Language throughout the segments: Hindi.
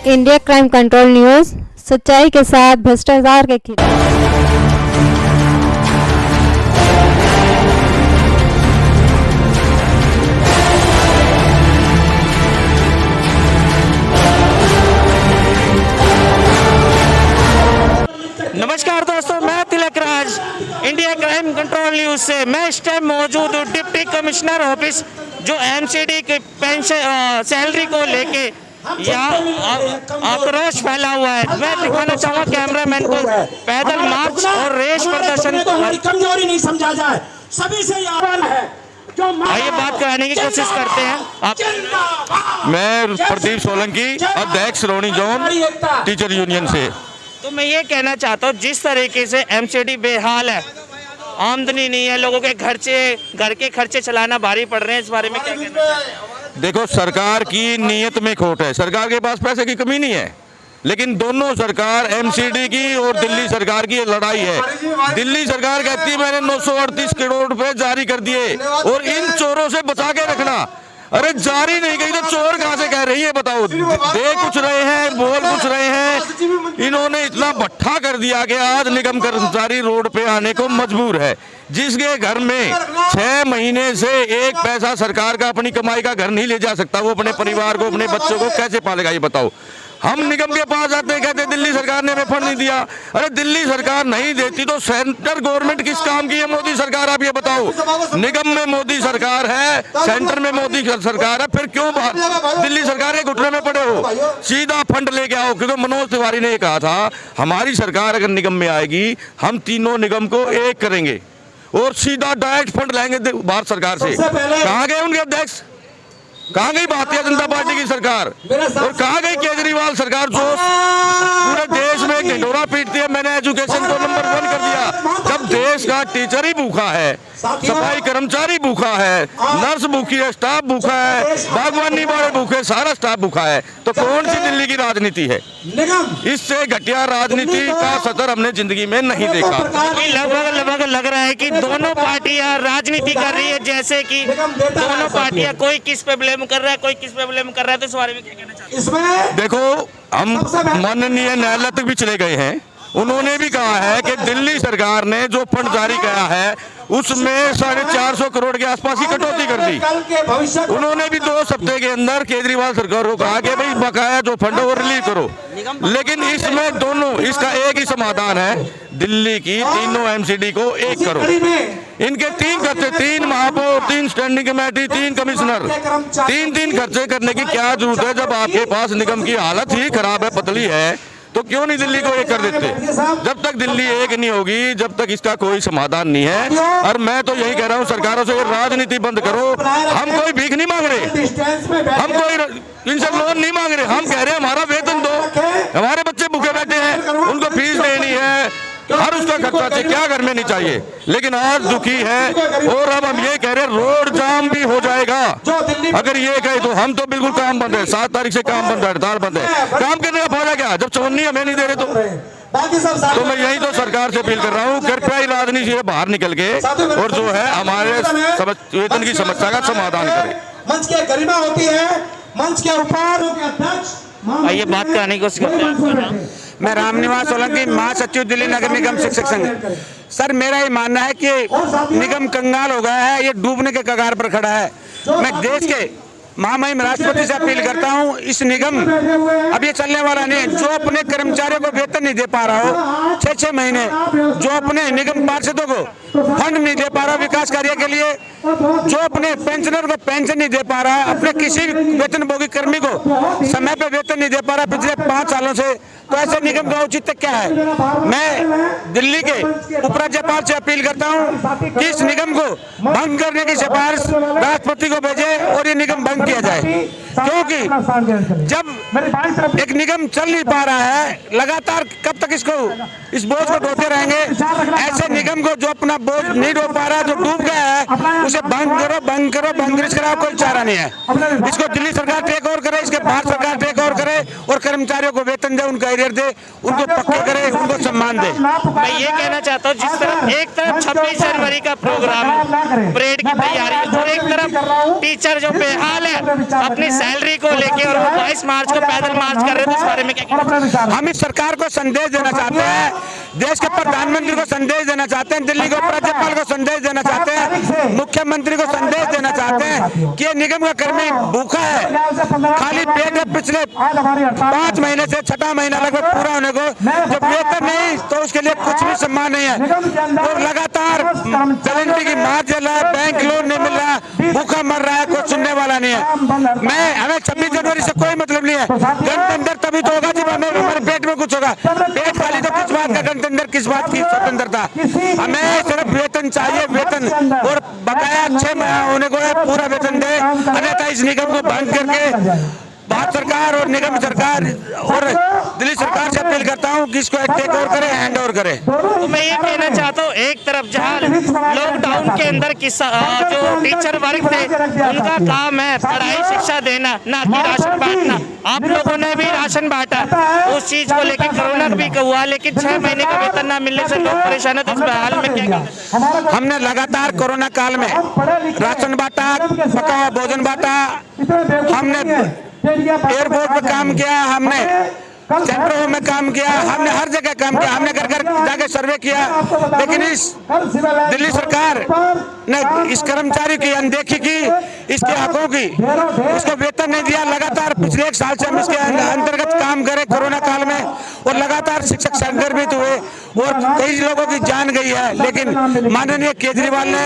इंडिया क्राइम कंट्रोल न्यूज़, सच्चाई के साथ भ्रष्टाचार के खिलाफ। नमस्कार दोस्तों, मैं Tilak Raj India crime control news से। मैं इस टाइम मौजूद हूँ डिप्टी कमिश्नर ऑफिस, जो एमसीडी के पेंशन सैलरी को लेके यहाँ आक्रोश फैला हुआ है। मैं दिखाना चाहूँगा कैमरामैन को पैदल मार्च और रेस प्रदर्शन कमजोरी नहीं समझा जाए, सभी से आह्वान है। आइए बात कराने की कोशिश करते हैं। आप मैं प्रदीप सोलंकी, अध्यक्ष रोहिणी जोन टीचर यूनियन से। तो मैं ये कहना चाहता हूँ, जिस तरीके से एमसीडी बेहाल है, आमदनी नहीं है, लोगों के घर के खर्चे चलाना भारी पड़ रहे हैं, इस बारे में क्या कहना चाहते हैं? देखो, सरकार की नीयत में खोट है। सरकार के पास पैसे की कमी नहीं है, लेकिन दोनों सरकार, एमसीडी की और दिल्ली सरकार की लड़ाई है। दिल्ली सरकार कहती है मैंने 938 करोड़ रुपए जारी कर दिए और इन चोरों से बचा के रखना। अरे जारी नहीं कही तो चोर कहाँ से कह रही है, बताओ। दे कुछ रहे हैं, बोल कुछ रहे हैं। इन्होंने इतना भट्ठा कर दिया कि आज निगम कर्मचारी रोड पे आने को मजबूर है। जिसके घर में 6 महीने से एक पैसा सरकार का अपनी कमाई का घर नहीं ले जा सकता, वो अपने परिवार को, अपने बच्चों को कैसे पालेगा, ये बताओ। हम निगम के पास आते हैं, कहते दिल्ली सरकार ने हमें फंड नहीं दिया। अरे दिल्ली सरकार नहीं देती तो सेंटर गवर्नमेंट किस काम की है? मोदी सरकार, आप ये बताओ। निगम में मोदी सरकार है, सेंटर में मोदी सरकार है, फिर क्यों दिल्ली सरकार के घुटने में पड़े हो? सीधा फंड लेके आओ, क्योंकि मनोज तिवारी ने कहा था हमारी सरकार अगर निगम में आएगी, हम तीनों निगम को एक करेंगे और सीधा डायरेक्ट फंड लाएंगे भारत सरकार से। कहाँ गए उनके अध्यक्ष? कहाँ गई भारतीय जनता पार्टी की सरकार? और कहाँ गई केजरीवाल सरकार, जो पूरे देश में एक ढिंढोरा पीटती है? मैंने एजुकेशन को नंबर 1 कर दिया। जब देश का टीचर ही भूखा है, सफाई कर्मचारी भूखा है, नर्स भूखी है, स्टाफ भूखा है, बागवानी वाले भूखे, सारा स्टाफ भूखा है, तो कौन सी दिल्ली की राजनीति है? इससे घटिया राजनीति का सतर हमने जिंदगी में नहीं देखा। लगभग लग रहा है कि दोनों पार्टियां राजनीति कर रही है, जैसे कि दोनों पार्टियां कोई किस पे ब्लेम कर रहा है, कोई किस पे ब्लेम कर रहा है। तो इस बारे में क्या कहना चाहते हैं? देखो, हम माननीय न्यायालय तक भी चले गए हैं। उन्होंने भी कहा है कि दिल्ली सरकार ने जो फंड जारी किया है उसमें 450 करोड़ के आसपास की कटौती कर दी। उन्होंने भी 2 हफ्ते के अंदर केजरीवाल सरकार को कहा कि भाई बकाया जो फंड है वो रिलीज करो। लेकिन इसमें दोनों, इसका एक ही समाधान है, दिल्ली की तीनों एमसीडी को एक करो। इनके 3 खर्चे, 3 महापौर, 3 स्टैंडिंग कमेटी, 3 कमिश्नर, 3 खर्चे करने की क्या जरूरत है? जब आपके पास निगम की हालत ही खराब है, पतली है, तो क्यों नहीं दिल्ली को एक कर देते? जब तक दिल्ली एक नहीं होगी, जब तक इसका कोई समाधान नहीं है। और मैं तो यही कह रहा हूँ, सरकारों से ये राजनीति बंद करो। हम कोई भीख नहीं मांग रहे, हम कोई इनसे लोन नहीं मांग रहे। हम कह रहे हैं हमारा वेतन दो, हमारे बच्चे भूखे बैठे हैं, उनको फीस देनी है, हर उसका खर्चा चाहिए, क्या घर में नहीं चाहिए। लेकिन आज दुखी है और अब हम ये कह रहे हैं रोड जाम भी हो जाएगा। अगर ये कहे तो हम तो बिल्कुल काम बंद है, 7 तारीख से काम बंद है, हड़ताल बंद है। काम करने का फायदा क्या? जब चवन्नी हमें नहीं दे रहे तो मैं यही तो सरकार से अपील कर रहा हूँ, कृपया ही राजनीति से बाहर निकल के और जो है हमारे वेतन की समस्या का समाधान करें। मंच की गरिमा होती है, मंच के ऊपर आइए बात कराने की कोशिश करते हैं। मैं रामनिवास सोलंकी, महासचिव दिल्ली नगर निगम शिक्षक संघ। सर, मेरा ये मानना है कि निगम कंगाल हो गया है, ये डूबने के कगार पर खड़ा है। मैं देश के महामहिम राष्ट्रपति से अपील करता हूं, इस निगम अब ये चलने वाला नहीं। जो अपने कर्मचारियों को वेतन नहीं दे पा रहा हो 6-6 महीने, जो अपने निगम पार्षदों को फंड नहीं दे पा रहा विकास कार्य के लिए, जो अपने पेंशनर को पेंशन नहीं दे पा रहा, अपने किसी वेतनभोगी कर्मी को समय पे वेतन नहीं दे पा रहा पिछले 5 सालों से, तो ऐसे निगम का औचित्य क्या है? मैं दिल्ली के उपराज्यपाल से अपील करता हूं कि इस निगम को भंग करने की सिफारिश राष्ट्रपति को भेजे और ये निगम भंग किया जाए। क्योंकि जब एक निगम चल नहीं पा रहा है, लगातार कब तक इस बोझ को ढोते रहेंगे? ऐसे निगम को जो अपना बोझ नहीं ढो पा रहा, जो डूब गया है, उसे भंग करो, भंग कराओ, कोई चारा नहीं है। इसको दिल्ली सरकार टेक ओवर करे, इसके भारत सरकार टेक ओवर करे और कर्मचारियों को वेतन दे, उनका एरियर दे, उनको पक्के करे, उनको सम्मान दे। मैं ये कहना चाहता हूँ, जिस तरफ एक तरफ 26 जनवरी का प्रोग्राम है, परेड की तैयारी, और एक तरफ टीचर जो बेहाल है, अपनी सैलरी को लेके और वो 22 मार्च को पैदल मार्च कर रहे थे, इस बारे में क्या कहना? हम इस सरकार को संदेश देना चाहते हैं, देश के प्रधानमंत्री को संदेश देना चाहते हैं, दिल्ली के उपराज्यपाल को संदेश देना चाहते हैं, मुख्यमंत्री को संदेश देना चाहते हैं कि ये निगम का कर्मी भूखा है, खाली पेट है। पिछले 5 महीने से 6वां महीना लगभग पूरा होने को, जब वेतन नहीं तो उसके लिए कुछ भी सम्मान नहीं है। और लगातार गारंटी की मार चल रहा है, बैंक लोन नहीं मिल रहा, भूखा मर रहा है, कोई सुनने वाला नहीं है। हमें 26 जनवरी से कोई मतलब नहीं है। गणतंत्र तभी तो होगा जब हमें हमारे पेट में कुछ होगा। पेट खाली तो किस बात का गणतंत्र, किस बात की स्वतंत्रता? हमें सिर्फ वेतन चाहिए, वेतन, और बकाया 6 महीने होने को है, पूरा वेतन दे, अन्यथा इस निगम को बंद करके भारत सरकार और निगम सरकार और दिल्ली सरकार से अपील करता हूं कि इसको टेक ओवर करे, हैंड ओवर करे। तो मैं ये कहना चाहता हूँ, एक तरफ जहाँ लॉकडाउन के अंदर जो टीचर वर्ग थे उनका काम है पढ़ाई शिक्षा देना, ना कि राशन बांटना। आप लोगों ने भी राशन बांटा, उस चीज को लेकर कोरोना भी हुआ, लेकिन 6 महीने का वेतन न मिलने से लोग परेशान है। तो इस हाल में क्या कहना? हमने लगातार कोरोना काल में राशन बांटा, पका हुआ भोजन बांटा, हमने एयरपोर्ट पे काम किया, हमने सेंटरों में काम किया, हमने हर जगह काम किया, हमने घर घर जाके सर्वे किया, लेकिन इस दिल्ली सरकार ने इस कर्मचारी की अनदेखी की, इसके हकों की, उसको वेतन नहीं दिया। लगातार पिछले 1 साल से हम इसके अंतर्गत काम करे कोरोना काल में, और लगातार शिक्षक संक्रमित हुए और कई लोगों की जान गई है। लेकिन माननीय केजरीवाल ने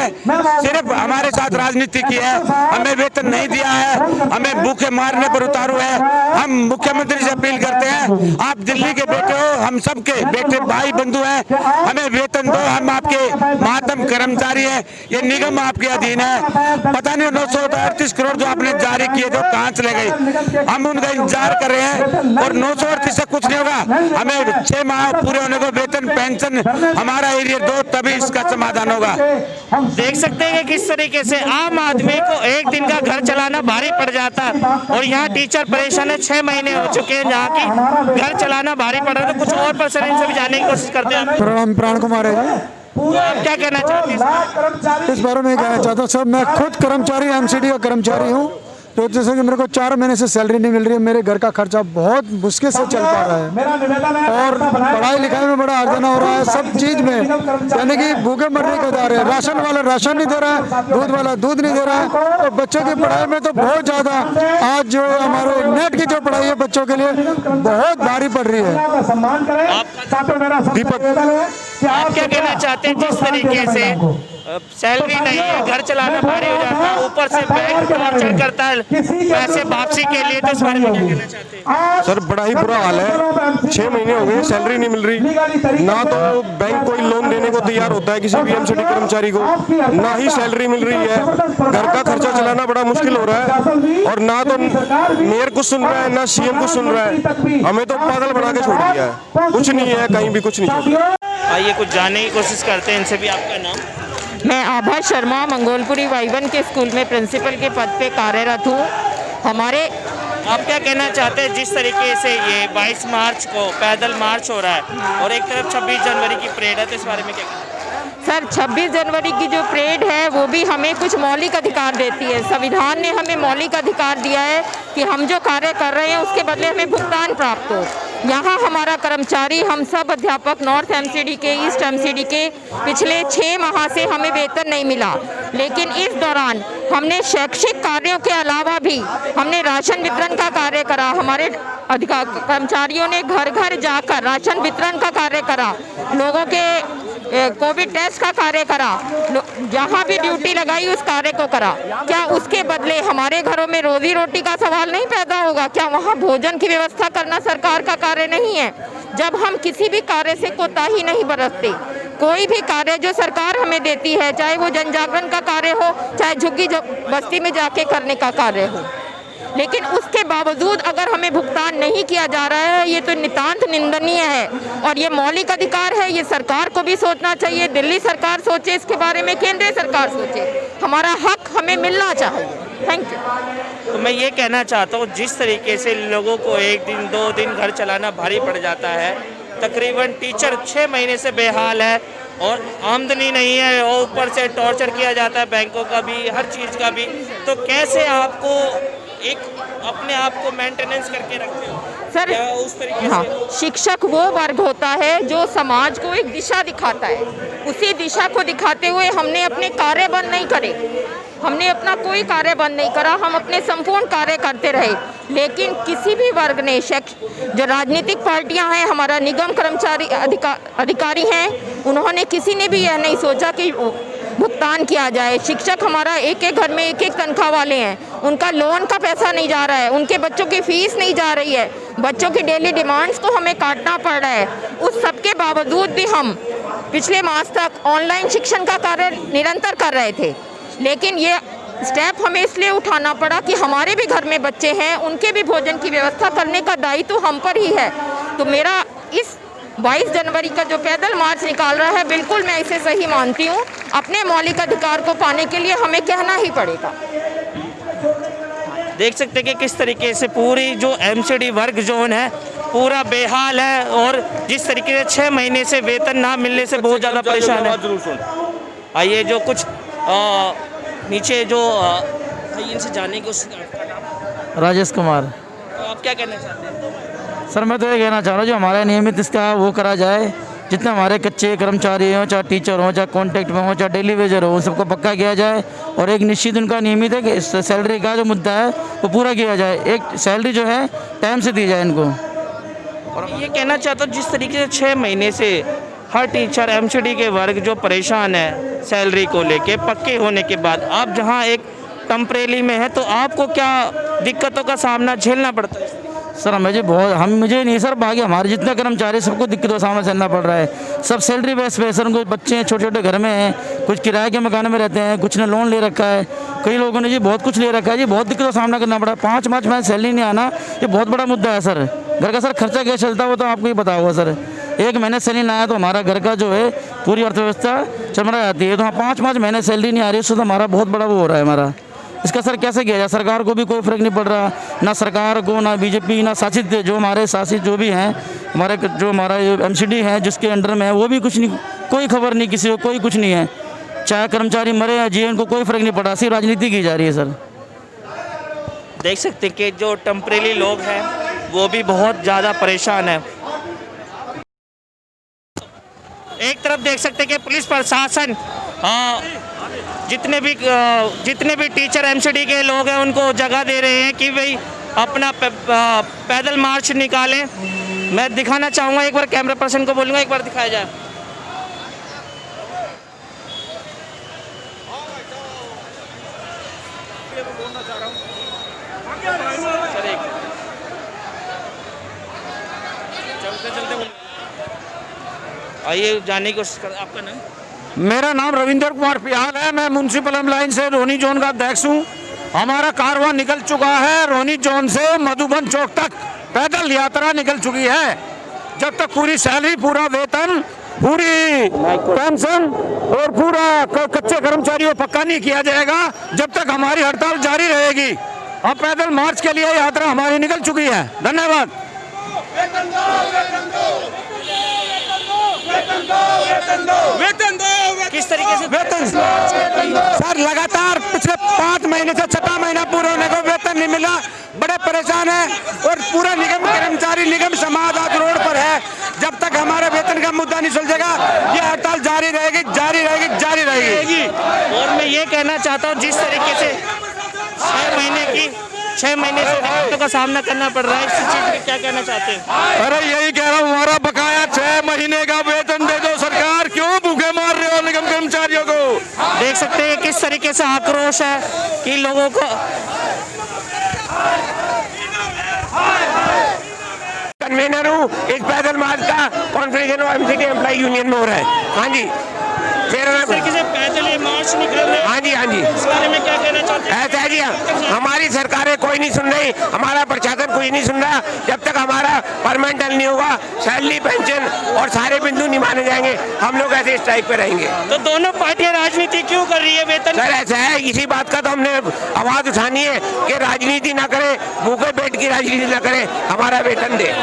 सिर्फ हमारे साथ राजनीति की है, हमें वेतन नहीं दिया है, हमें भूखे मारने पर उतारू है। हम मुख्यमंत्री से अपील करते हैं, आप दिल्ली के बेटे हो, हम सबके बेटे भाई बंधु हैं, हमें वेतन दो, हम आपके मातम कर्मचारी हैं, ये निगम आपके अधीन है। पता नहीं 938 करोड़ जो आपने जारी किए जो कहां चले गए, हम उनका इंतजार कर रहे हैं। और 938 से कुछ नहीं होगा, हमें 6 माह पूरे होने को वेतन पेंशन हमारा एरिया दो, तभी इसका समाधान होगा। देख सकते हैं कि किस तरीके से आम आदमी को एक दिन का घर चलाना भारी पड़ जाता है, और यहाँ टीचर परेशान है। 6 महीने हो चुके हैं जहाँ की घर चलाना भारी पड़ रहा है। तो कुछ और पर्सन इनसे भी जानने की कोशिश करते हैं। प्राण कुमार है। तो आप क्या कहना चाहते हैं इस बारे में? कहना चाहता हूँ सर, मैं खुद कर्मचारी एमसीडी का कर्मचारी हूँ। तो जैसे कि मेरे को 4 महीने से सैलरी नहीं मिल रही है, मेरे घर का खर्चा बहुत मुश्किल से चल पा रहा है, और पढ़ाई लिखाई में बड़ा अर्जना हो रहा है, सब चीज में, यानी कि भूखे मरने के जा रहे हैं। राशन वाला राशन नहीं दे रहा है, दूध वाला दूध नहीं दे रहा है, और बच्चों की पढ़ाई में तो बहुत ज्यादा, आज जो हमारे नेट की जो पढ़ाई है बच्चों के लिए बहुत भारी पड़ रही है। दीपक, आप क्या कहना चाहते हैं? जिस तरीके से सैलरी नहीं है, घर चलाना भारी हो जाता है, ऊपर से बैंक टॉर्चर करता है पैसे वापसी के लिए, तो इस बारे में क्या कहना चाहते हैं? सर बड़ा ही बुरा हाल है। 6 महीने हो गए, सैलरी नहीं मिल रही, ना तो बैंक कोई लोन देने को तैयार होता है किसी भी एमसीडी कर्मचारी को, ना ही सैलरी मिल रही है, घर का खर्चा चलाना बड़ा मुश्किल हो रहा है, और ना तो मेयर कुछ सुन रहा है, ना सीएम कुछ सुन रहा है, हमें तो पागल बना के छोड़ दिया है। कुछ नहीं है, कहीं भी कुछ नहीं। आइए कुछ जानने की कोशिश करते हैं इनसे भी। आपका नाम? मैं आभा शर्मा, मंगोलपुरी वाई1 के स्कूल में प्रिंसिपल के पद पे कार्यरत हूँ। आप क्या कहना चाहते हैं जिस तरीके से ये 22 मार्च को पैदल मार्च हो रहा है, और एक तरफ 26 जनवरी की परेड है, तो इस बारे में क्या कहना चाहते हैं? सर, 26 जनवरी की जो परेड है वो भी हमें कुछ मौलिक अधिकार देती है। संविधान ने हमें मौलिक अधिकार दिया है कि हम जो कार्य कर रहे हैं उसके बदले हमें भुगतान प्राप्त हो। यहाँ हमारा कर्मचारी, हम सब अध्यापक नॉर्थ एमसीडी के, ईस्ट एमसीडी के, पिछले 6 माह से हमें वेतन नहीं मिला, लेकिन इस दौरान हमने शैक्षिक कार्यों के अलावा भी हमने राशन वितरण का कार्य करा। हमारे कर्मचारियों ने घर घर जाकर राशन वितरण का कार्य करा, लोगों के कोविड टेस्ट का कार्य करा, जहाँ भी ड्यूटी लगाई उस कार्य को करा। क्या उसके बदले हमारे घरों में रोजी रोटी का सवाल नहीं पैदा होगा? क्या वहाँ भोजन की व्यवस्था करना सरकार का कार्य नहीं है? जब हम किसी भी कार्य से कोताही नहीं बरतते, कोई भी कार्य जो सरकार हमें देती है, चाहे वो जन जागरण का कार्य हो, चाहे झुग्गी बस्ती में जाके करने का कार्य हो, लेकिन उसके बावजूद अगर हमें भुगतान नहीं किया जा रहा है, ये तो नितांत निंदनीय है। और ये मौलिक अधिकार है, ये सरकार को भी सोचना चाहिए। दिल्ली सरकार सोचे इसके बारे में, केंद्रीय सरकार सोचे, हमारा हक हमें मिलना चाहिए। Thank you. तो मैं ये कहना चाहता हूँ, जिस तरीके से लोगों को 1 दिन 2 दिन घर चलाना भारी पड़ जाता है, तकरीबन टीचर 6 महीने से बेहाल है, और आमदनी नहीं है, और ऊपर से टॉर्चर किया जाता है बैंकों का भी, हर चीज़ का भी। तो कैसे आपको एक अपने आप को मेंटेनेंस करके रखते हो सर क्या उस तरीके हाँ, से? शिक्षक वो वर्ग होता है जो समाज को एक दिशा दिखाता है। उसी दिशा को दिखाते हुए हमने अपने कार्य बंद नहीं करे, हमने अपना कोई कार्य बंद नहीं करा, हम अपने संपूर्ण कार्य करते रहे। लेकिन किसी भी वर्ग ने जो राजनीतिक पार्टियां हैं, हमारा निगम कर्मचारी अधिकारी हैं, उन्होंने किसी ने भी यह नहीं सोचा कि भुगतान किया जाए। शिक्षक हमारा एक एक घर में एक एक तनख्वाह वाले हैं, उनका लोन का पैसा नहीं जा रहा है, उनके बच्चों की फीस नहीं जा रही है, बच्चों की डेली डिमांड्स को हमें काटना पड़ रहा है। उस सब के बावजूद भी हम पिछले मास तक ऑनलाइन शिक्षण का कार्य निरंतर कर रहे थे। लेकिन ये स्टेप हमें इसलिए उठाना पड़ा कि हमारे भी घर में बच्चे हैं, उनके भी भोजन की व्यवस्था करने का दायित्व हम पर ही है। तो मेरा इस 22 जनवरी का जो पैदल मार्च निकाल रहा है, बिल्कुल मैं इसे सही मानती हूँ। अपने मौलिक अधिकार को पाने के लिए हमें कहना ही पड़ेगा। देख सकते हैं कि किस तरीके से पूरी जो एमसीडी वर्ग जोन है पूरा बेहाल है, और जिस तरीके से 6 महीने से वेतन ना मिलने से बहुत ज़्यादा परेशान है। आइए जो कुछ नीचे जो इनसे जानने की कोशिश। राजेश कुमार। तो आप क्या कहना चाहते हैं? सर मैं तो ये कहना चाह रहा हूँ जो हमारा नियमित इसका वो करा जाए, जितने हमारे कच्चे कर्मचारी हों, चाहे टीचर हों, चाहे कॉन्ट्रैक्ट में हों, चाहे डेली वेजर हो, उन सबको पक्का किया जाए। और एक निश्चित उनका नियमित है कि सैलरी का जो मुद्दा है वो पूरा किया जाए। एक सैलरी जो है टाइम से दी जाए इनको। और ये कहना चाहता हूँ जिस तरीके से 6 महीने से हर टीचर एमसीडी के वर्ग जो परेशान है सैलरी को लेके, पक्के होने के बाद आप जहाँ एक टेम्परेरी में है, तो आपको क्या दिक्कतों का सामना झेलना पड़ता है? सर मुझे नहीं सर, बाकी हमारे जितने कर्मचारी सबको दिक्कतों का सामना करना पड़ रहा है। सब सैलरी बेस पे सर, कुछ बच्चे हैं छोटे छोटे घर में हैं, कुछ किराए के मकान में रहते हैं, कुछ ने लोन ले रखा है, कई लोगों ने जी बहुत कुछ ले रखा है जी, बहुत दिक्कतों का सामना करना पड़ा। 5 महीने सैलरी नहीं आना ये बहुत बड़ा मुद्दा है सर। घर का सर खर्चा कैसे चलता है वो तो आपको ही पता होगा सर। 1 महीने सैलरी नहीं आया तो हमारा घर का जो है पूरी अर्थव्यवस्था चरमरा जाती है। तो हाँ 5 महीने सैलरी नहीं आ रही, उससे तो हमारा बहुत बड़ा वो हो रहा है हमारा। इसका सर कैसे किया जाए? सरकार को भी कोई फर्क नहीं पड़ रहा, ना सरकार को, ना बीजेपी, ना शासित जो हमारे शासित जो भी हैं, हमारा एमसीडी है जिसके अंडर में है, वो भी कुछ नहीं, कोई खबर नहीं किसी को, कोई कुछ नहीं है। चाहे कर्मचारी मरे या जिए, उनको कोई फर्क नहीं पड़ा, सिर्फ राजनीति की जा रही है सर। देख सकते हैं कि जो टेम्परेरी लोग हैं वो भी बहुत ज़्यादा परेशान है। एक तरफ देख सकते हैं कि पुलिस प्रशासन जितने भी टीचर एमसीडी के लोग हैं उनको जगह दे रहे हैं कि भाई अपना पैदल मार्च निकालें। मैं दिखाना चाहूँगा, एक बार कैमरा पर्सन को बोलूँगा एक बार दिखाया जाए। आइए जानने की कोशिश कर। आपका नाम? मेरा नाम रविंदर कुमार पियाल है, मैं म्युनिसिपल लाइन से रोनी जोन का अध्यक्ष हूँ। हमारा कारवां निकल चुका है, रोनी जोन से मधुबन चौक तक पैदल यात्रा निकल चुकी है। जब तक पूरी सैलरी, पूरा वेतन, पूरी पेंशन और पूरा कच्चे कर्मचारियों को पक्का नहीं किया जाएगा, जब तक हमारी हड़ताल जारी रहेगी। अब पैदल मार्च के लिए यात्रा हमारी निकल चुकी है। धन्यवाद। किस तरीके से वेतन सर लगातार पिछले 5 महीने से 6वां महीना पूरा होने को वेतन नहीं मिला, बड़े परेशान है। और पूरा निगम कर्मचारी, निगम समाज आज रोड पर है। जब तक हमारे वेतन का मुद्दा नहीं सुलझेगा ये हड़ताल जारी रहेगी, जारी रहेगी, जारी रहेगी। और मैं ये कहना चाहता हूँ जिस तरीके से 6 महीने से दिक्कतों का सामना करना पड़ रहा है, इस चीज में क्या कहना चाहते हैं? अरे यही कह रहा हूँ, हमारा बकाया 6 महीने का वेतन दे दो सरकार, क्यों भूखे मार रहे हो निगम कर्मचारियों को? देख सकते हैं किस तरीके से आक्रोश है कि लोगों को। कन्वेनर हूँ इस पैदल मार्च का, कॉन्फ्रेंस एमसीडी एम्प्लॉय यूनियन में हो रहा है। हाँ जी, मेरा नाम पैदल मार्च निकल रहे हैं। हाँ जी, हाँ जी, इस बारे में क्या कहना चाहते हैं? ऐसा है जी, हमारी सरकारें कोई नहीं सुन रही, हमारा प्रशासन कोई नहीं सुन रहा। जब तक हमारा परमानेंट नहीं होगा, सैलरी, पेंशन और सारे बिंदु नहीं माने जाएंगे, हम लोग ऐसे स्ट्राइक पे रहेंगे। तो दोनों पार्टियां राजनीति क्यों कर रही है वेतन? सर ऐसा है, इसी बात का तो हमने आवाज उठानी है कि राजनीति ना करे, भूखे पेट की राजनीति ना करे, हमारा वेतन दे।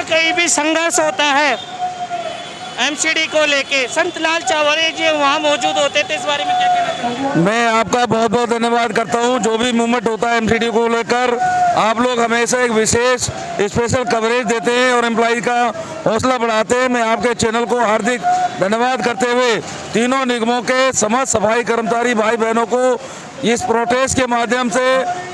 कहीं भी संघर्ष होता है एमसीडी को लेके, संतलाल चावड़े जी वहाँ मौजूद होते थे, इस बारे में क्या कहना चाहते हैं? मैं आपका बहुत बहुत धन्यवाद करता हूं। जो भी मूवमेंट होता है एमसीडी को लेकर, आप लोग हमेशा एक विशेष स्पेशल कवरेज देते हैं और एम्प्लॉय का हौसला बढ़ाते हैं। मैं आपके चैनल को हार्दिक धन्यवाद करते हुए तीनों निगमों के समस्त सफाई कर्मचारी भाई बहनों को इस प्रोटेस्ट के माध्यम से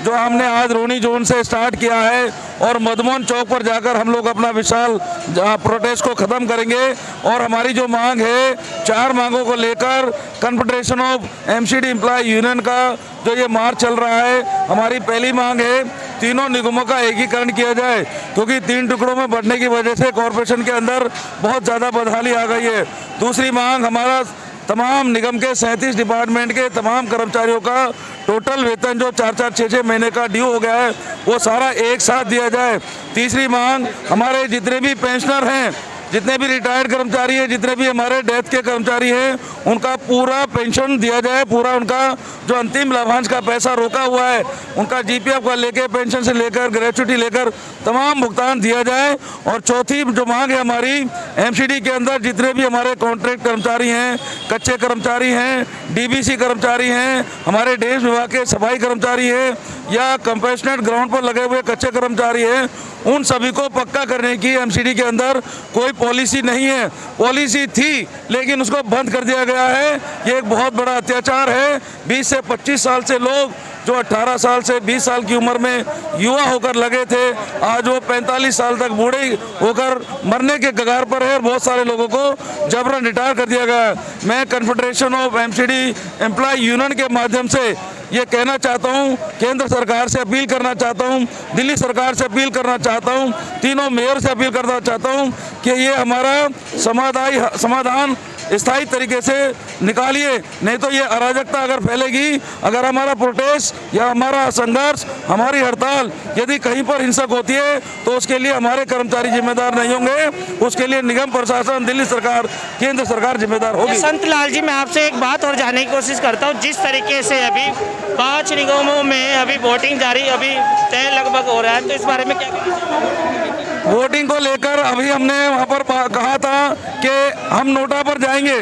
जो हमने आज रोनी जोन से स्टार्ट किया है और मधुबन चौक पर जाकर हम लोग अपना विशाल प्रोटेस्ट को ख़त्म करेंगे। और हमारी जो मांग है, 4 मांगों को लेकर confederation of MCD employ union का जो ये मार्च चल रहा है, हमारी पहली मांग है तीनों निगमों का एकीकरण किया जाए, क्योंकि 3 टुकड़ों में बढ़ने की वजह से कॉरपोरेशन के अंदर बहुत ज़्यादा बदहाली आ गई है। दूसरी मांग, हमारा तमाम निगम के 37 डिपार्टमेंट के तमाम कर्मचारियों का टोटल वेतन जो 4-4, 6-6 महीने का ड्यू हो गया है, वो सारा एक साथ दिया जाए। तीसरी मांग, हमारे जितने भी पेंशनर हैं, जितने भी रिटायर्ड कर्मचारी हैं, जितने भी हमारे डेथ के कर्मचारी हैं, उनका पूरा पेंशन दिया जाए, पूरा उनका जो अंतिम लाभांश का पैसा रोका हुआ है, उनका जीपीएफ का लेकर, पेंशन से लेकर, ग्रेच्युटी लेकर तमाम भुगतान दिया जाए। और चौथी जो मांग है हमारी, एमसीडी के अंदर जितने भी हमारे कॉन्ट्रैक्ट कर्मचारी हैं, कच्चे कर्मचारी हैं, डीबीसी कर्मचारी हैं, हमारे डेज विभाग के सफाई कर्मचारी हैं या कंपैशनेट ग्राउंड पर लगे हुए कच्चे कर्मचारी हैं, उन सभी को पक्का करने की एमसीडी के अंदर कोई पॉलिसी नहीं है। पॉलिसी थी लेकिन उसको बंद कर दिया गया है। ये एक बहुत बड़ा अत्याचार है। 20 से 25 साल से लोग जो 18 साल से 20 साल की उम्र में युवा होकर लगे थे, आज वो 45 साल तक बूढ़े होकर मरने के कगार पर है और बहुत सारे लोगों को जबरन रिटायर कर दिया गया है। मैं confederation of MCD employ union के माध्यम से ये कहना चाहता हूँ, केंद्र सरकार से अपील करना चाहता हूँ, दिल्ली सरकार से अपील करना चाहता हूँ, तीनों मेयर से अपील करना चाहता हूँ कि ये हमारा समाधान स्थायी तरीके से निकालिए, नहीं तो ये अराजकता अगर फैलेगी, अगर हमारा प्रोटेस्ट या हमारा संघर्ष, हमारी हड़ताल यदि कहीं पर हिंसक होती है तो उसके लिए हमारे कर्मचारी जिम्मेदार नहीं होंगे, उसके लिए निगम प्रशासन, दिल्ली सरकार, केंद्र सरकार जिम्मेदार होगी। संतलाल जी, मैं आपसे एक बात और जानने की कोशिश करता हूँ। जिस तरीके से अभी 5 निगमों में अभी वोटिंग जारी, अभी तय लगभग हो रहा है, तो इस बारे में क्या कहना चाहिए? वोटिंग को लेकर अभी हमने वहाँ पर कहा था कि हम नोटा पर जाएंगे।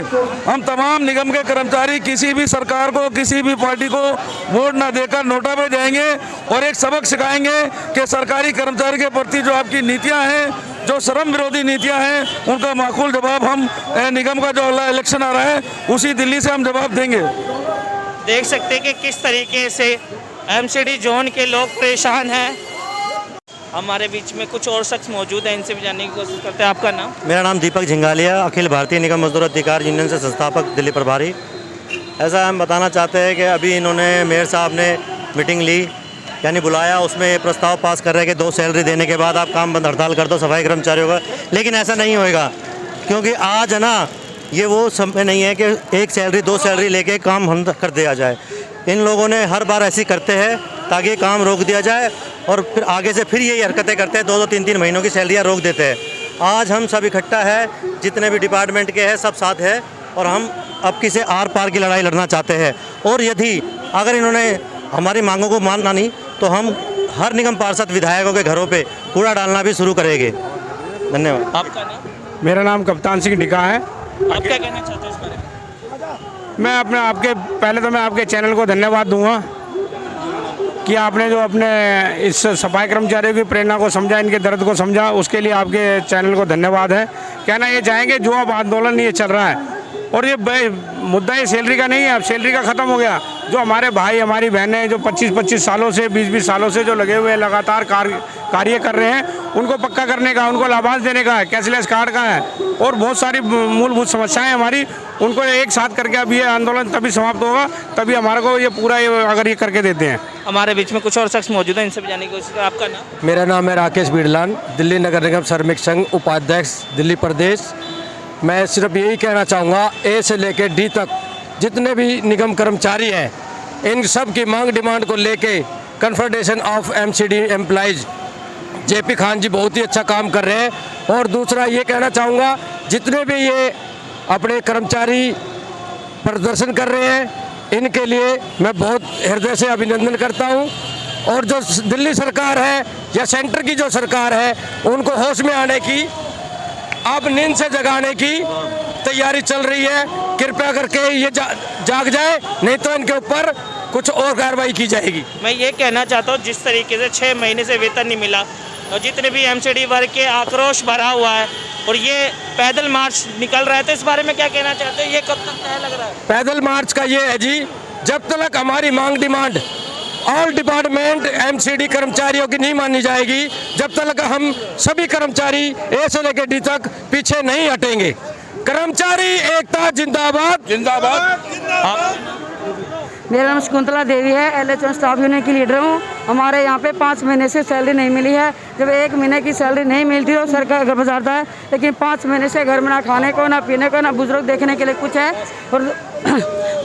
हम तमाम निगम के कर्मचारी किसी भी सरकार को, किसी भी पार्टी को वोट ना देकर नोटा पर जाएंगे और एक सबक सिखाएंगे कि सरकारी कर्मचारी के प्रति जो आपकी नीतियाँ हैं, जो श्रम विरोधी नीतियाँ हैं, उनका माकूल जवाब हम निगम का जो अगला इलेक्शन आ रहा है उसी दिल्ली से हम जवाब देंगे। देख सकते हैं कि किस तरीके से एमसीडी जोन के लोग परेशान हैं। हमारे बीच में कुछ और शख्स मौजूद हैं, इनसे भी जानने की कोशिश करते हैं। आपका नाम? मेरा नाम दीपक झिंगालिया, अखिल भारतीय निगम मजदूर अधिकार यूनियन से संस्थापक, दिल्ली प्रभारी। ऐसा हम बताना चाहते हैं कि अभी इन्होंने मेयर साहब ने मीटिंग ली, यानी बुलाया, उसमें ये प्रस्ताव पास कर रहे हैं कि 2 सैलरी देने के बाद आप काम बंद हड़ताल कर दो सफाई कर्मचारियों का। लेकिन ऐसा नहीं होएगा, क्योंकि आज है ना, ये वो समय नहीं है कि 1 सैलरी 2 सैलरी लेके काम बंद कर दिया जाए। इन लोगों ने हर बार ऐसी करते हैं ताकि काम रोक दिया जाए और फिर आगे से फिर यही हरकतें करते हैं, 2-2, 3-3 महीनों की सैलरियाँ रोक देते हैं। आज हम सब इकट्ठा है, जितने भी डिपार्टमेंट के हैं सब साथ है और हम अब किसी आर पार की लड़ाई लड़ना चाहते हैं। और यदि अगर इन्होंने हमारी मांगों को माना नहीं तो हम हर निगम पार्षद विधायकों के घरों पे कूड़ा डालना भी शुरू करेंगे। धन्यवाद। आपका नाम? मेरा नाम कप्तान सिंह डिका है। आप क्या कहना चाहते हैं इस बारे में? पहले तो मैं आपके चैनल को धन्यवाद दूंगा कि आपने जो अपने इस सफाई कर्मचारियों की प्रेरणा को समझा, इनके दर्द को समझा, उसके लिए आपके चैनल को धन्यवाद है। कहना ये चाहेंगे जो अब आंदोलन ये चल रहा है और ये मुद्दा ये सैलरी का नहीं है, अब सैलरी का ख़त्म हो गया। जो हमारे भाई हमारी बहनें जो 25-25 सालों से 20-20 सालों से जो लगे हुए लगातार कार्य कर रहे हैं, उनको पक्का करने का, उनको लाभांश देने का है, कैशलेस कार्ड का है और बहुत सारी मूलभूत समस्याएं हमारी, उनको एक साथ करके अब ये आंदोलन तभी समाप्त होगा, तभी हमारे को ये पूरा अगर ये करके देते हैं। हमारे बीच में कुछ और शख्स मौजूद हैं, इनसे भी जानने की कोशिश करें। आपका नाम? मेरा नाम है राकेश बिड़लान, दिल्ली नगर निगम श्रमिक संघ उपाध्यक्ष, दिल्ली प्रदेश। मैं सिर्फ यही कहना चाहूँगा, ए से लेकर डी तक जितने भी निगम कर्मचारी हैं, इन सब की मांग डिमांड को लेके confederation of MCD employees JP Khan ji बहुत ही अच्छा काम कर रहे हैं। और दूसरा ये कहना चाहूँगा, जितने भी ये अपने कर्मचारी प्रदर्शन कर रहे हैं, इनके लिए मैं बहुत हृदय से अभिनंदन करता हूँ। और जो दिल्ली सरकार है, या सेंटर की जो सरकार है उनको होश में आने की, अब नींद से जगाने की तैयारी चल रही है। कृपया करके ये जाग जाए, नहीं तो इनके ऊपर कुछ और कार्रवाई की जाएगी। मैं ये कहना चाहता हूँ, जिस तरीके से 6 महीने से वेतन नहीं मिला और जितने भी एमसीडी वर्ग के आक्रोश भरा हुआ है और ये पैदल मार्च निकल रहा है, तो इस बारे में क्या कहना चाहते हैं? ये कब तक तय लग रहा है? पैदल मार्च का ये है जी, जब तक हमारी मांग डिमांड ऑल डिपार्टमेंट एमसीडी कर्मचारियों की नहीं मानी जाएगी, जब तक हम सभी कर्मचारी ए से लेकर डी तक पीछे नहीं हटेंगे। कर्मचारी एकता जिंदाबाद जिंदाबाद। मेरा नाम शकुंतला देवी है, LHO स्टाफ यूनियन की लीडर हूँ। हमारे यहाँ पे 5 महीने से सैलरी नहीं मिली है। जब 1 महीने की सैलरी नहीं मिलती तो सरकार घर बजाता है, लेकिन 5 महीने से घर में ना खाने को, ना पीने को, ना बुजुर्ग देखने के लिए कुछ है।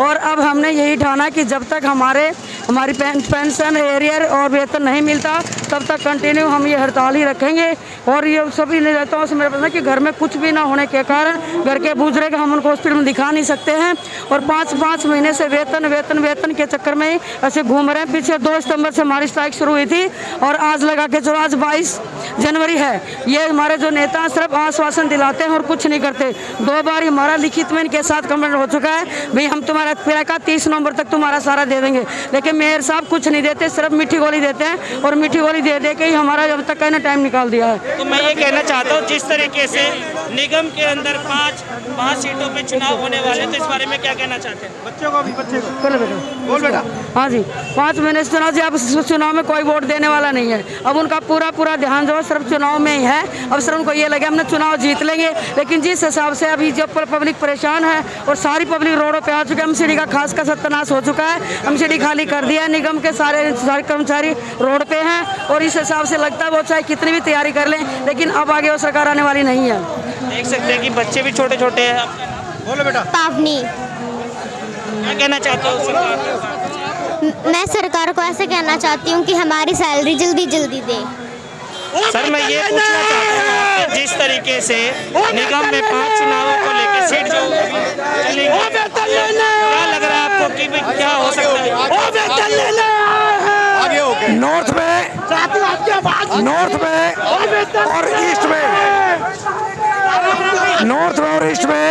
और अब हमने यही ठाना कि जब तक हमारी पेंशन, एरियर और वेतन नहीं मिलता, तब तक कंटिन्यू हम ये हड़ताल ही रखेंगे। और ये सभी नेताओं से मेरा प्रश्न है कि घर में कुछ भी ना होने के कारण घर के बुजुर्ग हम उनको हॉस्पिटल में दिखा नहीं सकते हैं और 5 महीने से वेतन के चक्कर में ही ऐसे घूम रहे हैं। पीछे 2 सितंबर से हमारी स्ट्राइक शुरू हुई थी और आज लगा के चलो आज 22 जनवरी है। ये हमारे जो नेता सिर्फ आश्वासन दिलाते हैं और कुछ नहीं करते। 2 बार हमारा लिखित में इनके साथ कमेंट हो चुका है, भाई हम तुम्हारा फिर 30 नवंबर तक तुम्हारा सारा दे देंगे, लेकिन मेयर साहब कुछ नहीं देते, सिर्फ मीठी गोली देते हैं और मीठी गोली दे के ही हमारा जब तक कहना टाइम निकाल दिया है। तो मैं ये कहना चाहता हूँ, जिस तरीके से निगम के अंदर 5 सीटों पे चुनाव होने वाले, तो इस बारे में क्या कहना चाहते हैं? बच्चे को बोल बेटा। हाँ जी, 5 महीने से चुनाव जी, अब चुनाव में कोई वोट देने वाला नहीं है। अब उनका पूरा ध्यान जो है सिर्फ चुनाव में ही है। अब सिर्फ उनको ये लगे हमने चुनाव जीत लेंगे, लेकिन जिस हिसाब से अभी जब पब्लिक परेशान है और सारी पब्लिक रोडों पे आ चुकी है, एमसीडी का खास का सत्यानाश हो चुका है, एमसीडी खाली कर दिया है, निगम के सारे कर्मचारी रोड पे हैं और इस हिसाब से लगता है वो चाहे कितनी भी तैयारी कर लें, लेकिन अब आगे वो सरकार आने वाली नहीं है। देख सकते हैं कि बच्चे भी छोटे छोटे हैं। बोलो बेटा। पावनी, क्या कहना चाहते हो सरकार? मैं सरकार को ऐसे कहना चाहती हूँ कि हमारी सैलरी जल्दी दे। सर मैं ये पूछना चाहता हूँ, जिस तरीके से निगम में 5 चुनावों को लेकर सीट जो चलेगी, क्या लग रहा है आपको कि क्या हो सकता है? नॉर्थ में और ईस्ट में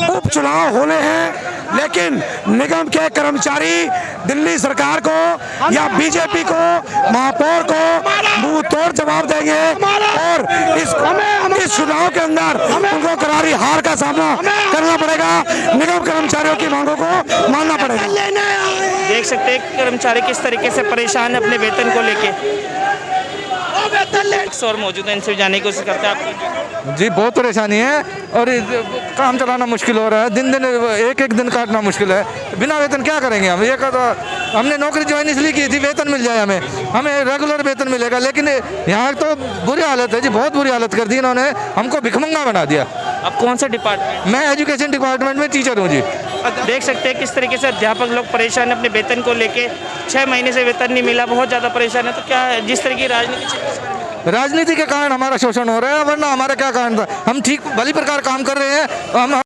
उपचुनाव होने हैं, लेकिन निगम के कर्मचारी दिल्ली सरकार को या बीजेपी को, महापौर को मुंह तोड़ जवाब देंगे और इस चुनाव के अंदर उनको करारी हार का सामना करना पड़ेगा। निगम कर्मचारियों की मांगों को मानना पड़ेगा। देख सकते हैं कर्मचारी किस तरीके से परेशान है अपने वेतन को लेके और मौजूद है, इनसे जाने की कोशिश करते हैं। आपको जी बहुत परेशानी है और काम चलाना मुश्किल हो रहा है, दिन एक दिन काटना मुश्किल है। बिना वेतन क्या करेंगे हम? ये हमने नौकरी ज्वाइन इसलिए की थी वेतन मिल जाए, हमें रेगुलर वेतन मिलेगा, लेकिन यहाँ तो बुरी हालत है जी, बहुत बुरी हालत कर दी इन्होंने, हमको भिखमंगा बना दिया। अब कौन सा डिपार्टमेंट? मैं एजुकेशन डिपार्टमेंट में टीचर हूँ जी। देख सकते हैं किस तरीके से अध्यापक लोग परेशान है अपने वेतन को लेके। 6 महीने से वेतन नहीं मिला, बहुत ज़्यादा परेशान है। तो क्या जिस तरह की राजनीति के कारण हमारा शोषण हो रहा है, वरना हमारा क्या कारण था? हम ठीक भली प्रकार काम कर रहे हैं। हम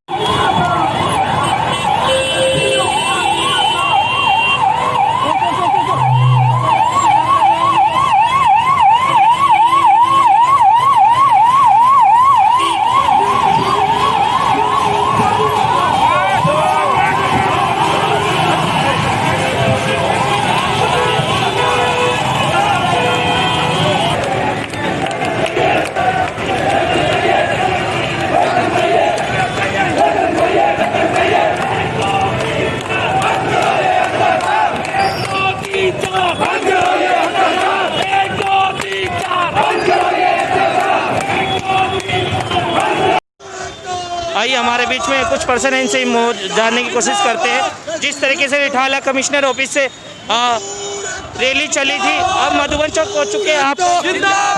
आइए हमारे बीच में कुछ पर्सन इनसे जानने की कोशिश करते हैं। जिस तरीके से रिठाला कमिश्नर ऑफिस से रैली चली थी, अब मधुबन चौक पहुंच चुके हैं आप।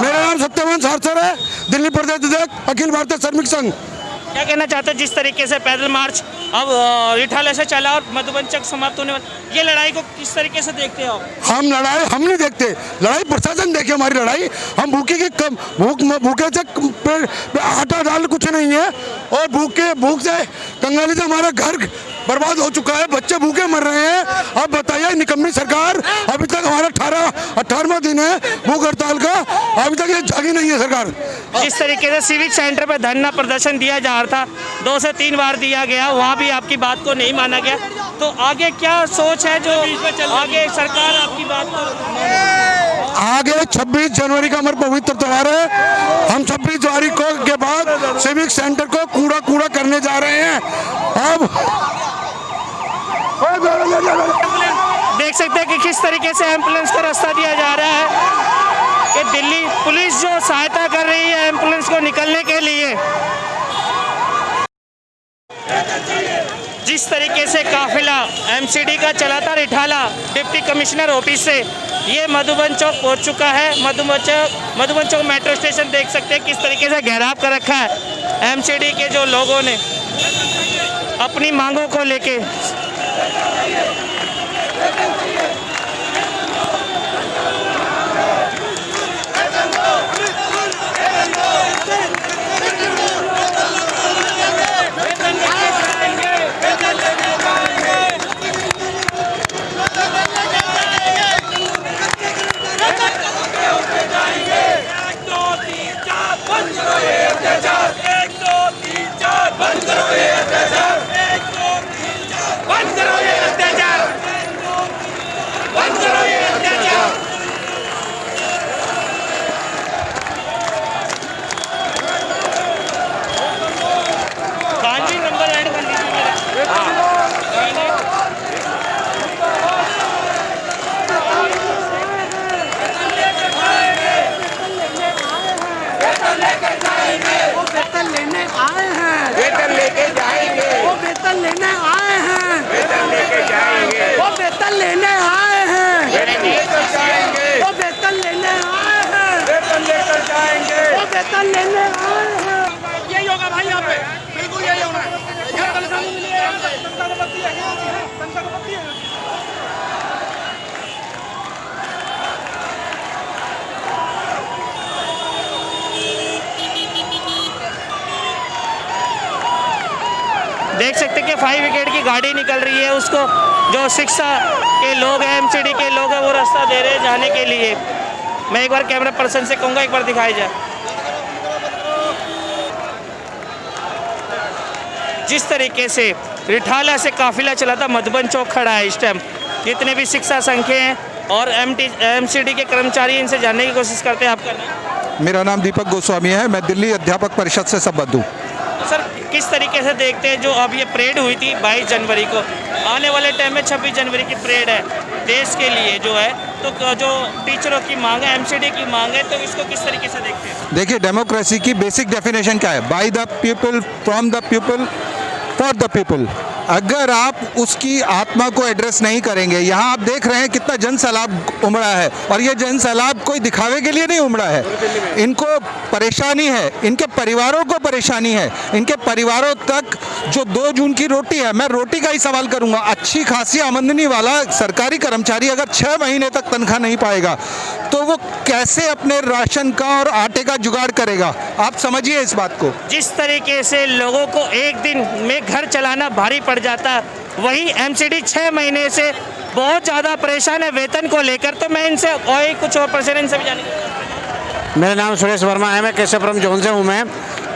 मेरा नाम सत्यवान सारसर है, दिल्ली प्रदेश अध्यक्ष अखिल भारतीय श्रमिक संघ। क्या कहना चाहते हैं जिस तरीके से पैदल मार्च अब रिठाला से चला और मधुबन चौक समाप्त होने वाला, ये लड़ाई को किस तरीके से देखते हो? हम नहीं देखते, लड़ाई प्रशासन देखे हमारी लड़ाई। हम भूखे से आटा दाल कुछ नहीं है और भूख से कंगाली से हमारा घर बर्बाद हो चुका है, बच्चे भूखे मर रहे हैं। अब बताइए निकम्मी सरकार, अभी तक हमारा 18वां दिन है भूख हड़ताल का, अभी तक ये जागी नहीं है सरकार। जिस तरीके से सिविक सेंटर पर धरना प्रदर्शन दिया जा रहा था, 2 से 3 बार दिया गया, वहाँ भी आपकी बात को नहीं माना गया, तो आगे क्या सोच है जो आगे सरकार आपकी बात को? आगे 26 जनवरी का हमारा पवित्र त्योहार है, हम 26 जनवरी को के बाद सिविक सेंटर को कूड़ा करने जा रहे हैं। अब देख सकते हैं कि किस तरीके से एम्बुलेंस को रास्ता दिया जा रहा है कि दिल्ली पुलिस जो सहायता कर रही है एम्बुलेंस को निकलने के लिए। जिस तरीके से काफिला एमसीडी का चला था रिठाला डिप्टी कमिश्नर ऑफिस से, ये मधुबन चौक पहुंच चुका है। मधुबन चौक मेट्रो स्टेशन देख सकते हैं किस तरीके से घेराव कर रखा है एमसीडी के जो लोगों ने अपनी मांगों को लेके। यही होगा भाई, यहाँ पे बिल्कुल यही होना है। यहाँ तनख्वाह नहीं मिली है, यहाँ पे तनख्वाह को बत्ती है, तनख्वाह को बत्ती है। देख सकते हैं कि फायर ब्रिगेड की गाड़ी निकल रही है, उसको जो शिक्षा के लोग हैं एमसीडी के लोग हैं वो रास्ता दे रहे हैं जाने के लिए। मैं एक बार कैमरा पर्सन से कहूँगा एक बार दिखाई जाए। जिस तरीके से रिठाला से काफिला चला था मधुबन चौक खड़ा है इस टाइम, जितने भी शिक्षा संघ हैं और एमसीडी के कर्मचारी इनसे जानने की कोशिश करते हैं। आपका नाम? मेरा नाम दीपक गोस्वामी है, मैं दिल्ली अध्यापक परिषद से संबद्ध हूँ। सर किस तरीके से देखते हैं जो अब ये परेड हुई थी 22 जनवरी को, आने वाले टाइम में 26 जनवरी की परेड है देश के लिए जो है, तो जो टीचरों की मांग है एमसीडी की मांग है, तो इसको किस तरीके से देखते हैं? देखिए, डेमोक्रेसी की बेसिक डेफिनेशन क्या है? By the people, from the people, for the people. अगर आप उसकी आत्मा को एड्रेस नहीं करेंगे, यहाँ आप देख रहे हैं कितना जन सैलाब उमड़ा है, और ये जन सैलाब कोई दिखावे के लिए नहीं उमड़ा है। इनको परेशानी है, इनके परिवारों को परेशानी है, इनके परिवारों तक जो 2 जून की रोटी है, मैं रोटी का ही सवाल करूंगा। अच्छी खासी आमदनी वाला सरकारी कर्मचारी अगर 6 महीने तक तनख्वाह नहीं पाएगा तो वो कैसे अपने राशन का और आटे का जुगाड़ करेगा? आप समझिए इस बात को। जिस तरीके से लोगों को एक दिन में घर चलाना भारी पड़ जाता है, वही एमसीडी 6 महीने से बहुत ज़्यादा परेशान है वेतन को लेकर। तो मैं इनसे और कुछ और परेशान इनसे भी जानेंगे। मेरा नाम सुरेश वर्मा है, मैं केशवपुरम जोन से हूँ। मैं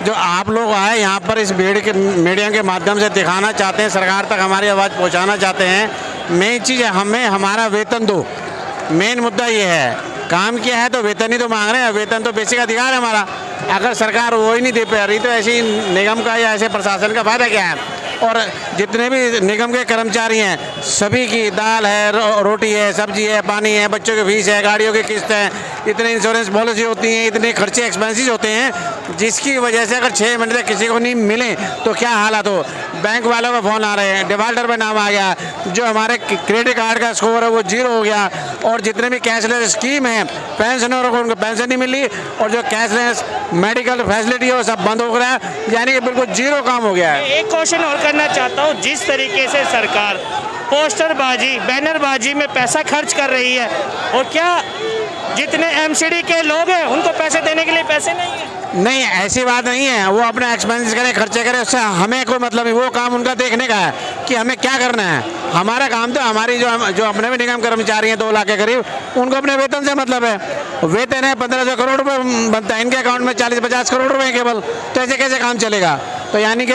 जो आप लोग आए यहाँ पर इस मीडिया के माध्यम से दिखाना चाहते हैं, सरकार तक हमारी आवाज़ पहुँचाना चाहते हैं। मेन चीज़ है हमें हमारा वेतन दो। मेन मुद्दा ये है, काम किया है तो वेतन ही तो मांग रहे हैं, वेतन तो बेसिक अधिकार है हमारा। अगर सरकार वो ही नहीं दे पा रही तो ऐसी निगम का या ऐसे प्रशासन का फायदा क्या है? और जितने भी निगम के कर्मचारी हैं सभी की दाल है, रोटी है, सब्जी है, पानी है, बच्चों की फीस है, गाड़ियों की किस्त है, इतने इंश्योरेंस पॉलिसी होती हैं, इतने खर्चे एक्सपेंसेस होते हैं, जिसकी वजह से अगर 6 महीने तक किसी को नहीं मिले तो क्या हालात हो। बैंक वालों का फ़ोन आ रहे हैं, डिफाल्टर पे नाम आ गया, जो हमारे क्रेडिट कार्ड का स्कोर है वो 0 हो गया, और जितने भी कैशलेस स्कीम है पेंशनरों को उनको पेंशन नहीं मिली, और जो कैशलेस मेडिकल फैसिलिटी है वो सब बंद हो गया, यानी कि बिल्कुल 0 काम हो गया है। एक क्वेश्चन और करना चाहता हूँ, जिस तरीके से सरकार पोस्टरबाजी बैनरबाजी में पैसा खर्च कर रही है, और क्या जितने एमसीडी के लोग हैं उनको पैसे देने के लिए पैसे नहीं है? नहीं, ऐसी बात नहीं है, वो अपने एक्सपेंसेस करें, खर्चे करें, उससे हमें कोई मतलब नहीं। वो काम उनका देखने का है कि हमें क्या करना है। हमारा काम तो हमारी जो अपने भी निगम कर्मचारी हैं 2 लाख के करीब, उनको अपने वेतन से मतलब है। वेतन है 1500 करोड़ रुपए बनता है, इनके अकाउंट में 40-50 करोड़ रुपए केवल, तो ऐसे कैसे काम चलेगा? तो यानी कि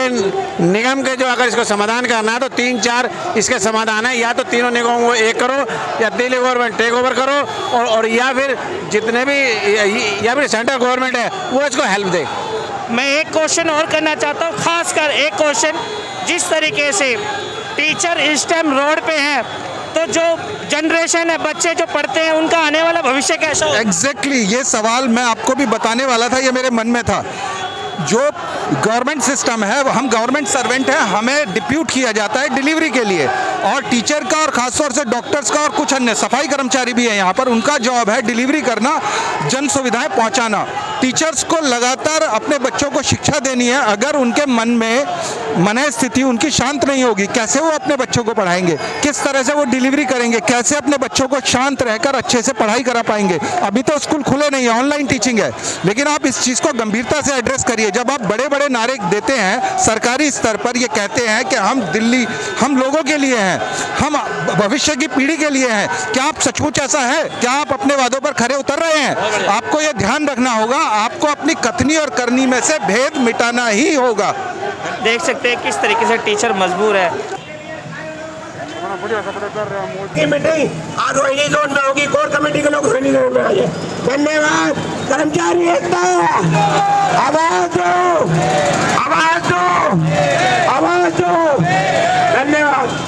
निगम के जो अगर इसको समाधान करना है तो 3-4 इसके समाधान है, या तो तीनों निगमों को एक करो, या दिल्ली गवर्नमेंट टेक ओवर करो, और या फिर जितने भी या फिर सेंट्रल गवर्नमेंट है वो इसको हेल्प दे। मैं एक क्वेश्चन और करना चाहता हूँ, खासकर एक क्वेश्चन, जिस तरीके से टीचर इस टाइम रोड पे हैं, तो जो जनरेशन है, बच्चे जो पढ़ते हैं, उनका आने वाला भविष्य कैसा होगा? एग्जैक्टली ये सवाल मैं आपको भी बताने वाला था, ये मेरे मन में था। जो गवर्नमेंट सिस्टम है, हम गवर्नमेंट सर्वेंट हैं, हमें डिप्यूट किया जाता है डिलीवरी के लिए, और टीचर का और खासतौर से डॉक्टर्स का और कुछ अन्य सफाई कर्मचारी भी हैं यहाँ पर, उनका जॉब है डिलीवरी करना, जन सुविधाएं पहुँचाना। टीचर्स को लगातार अपने बच्चों को शिक्षा देनी है। अगर उनके मन में मन स्थिति उनकी शांत नहीं होगी, कैसे वो अपने बच्चों को पढ़ाएंगे, किस तरह से वो डिलीवरी करेंगे, कैसे अपने बच्चों को शांत रहकर अच्छे से पढ़ाई करा पाएंगे? अभी तो स्कूल खुले नहीं है, ऑनलाइन टीचिंग है, लेकिन आप इस चीज़ को गंभीरता से एड्रेस करिए। जब आप बड़े बड़े नारे देते हैं सरकारी स्तर पर, ये कहते हैं कि हम दिल्ली हम लोगों के लिए हैं, हम भविष्य की पीढ़ी के लिए हैं, क्या आप सचमुच ऐसा है? क्या आप अपने वादों पर खरे उतर रहे हैं? आपको ये ध्यान रखना होगा, आपको अपनी कथनी और करनी में से भेद मिटाना ही होगा। देख सकते हैं किस तरीके से टीचर मजबूर है। मीटिंग आज रोहिणी जोन में होगी, कोर कमेटी के लोग रोहिणी जोन में आइए। धन्यवाद। कर्मचारी एकता, आवाज दो, आवाज दो, आवाज दो। धन्यवाद।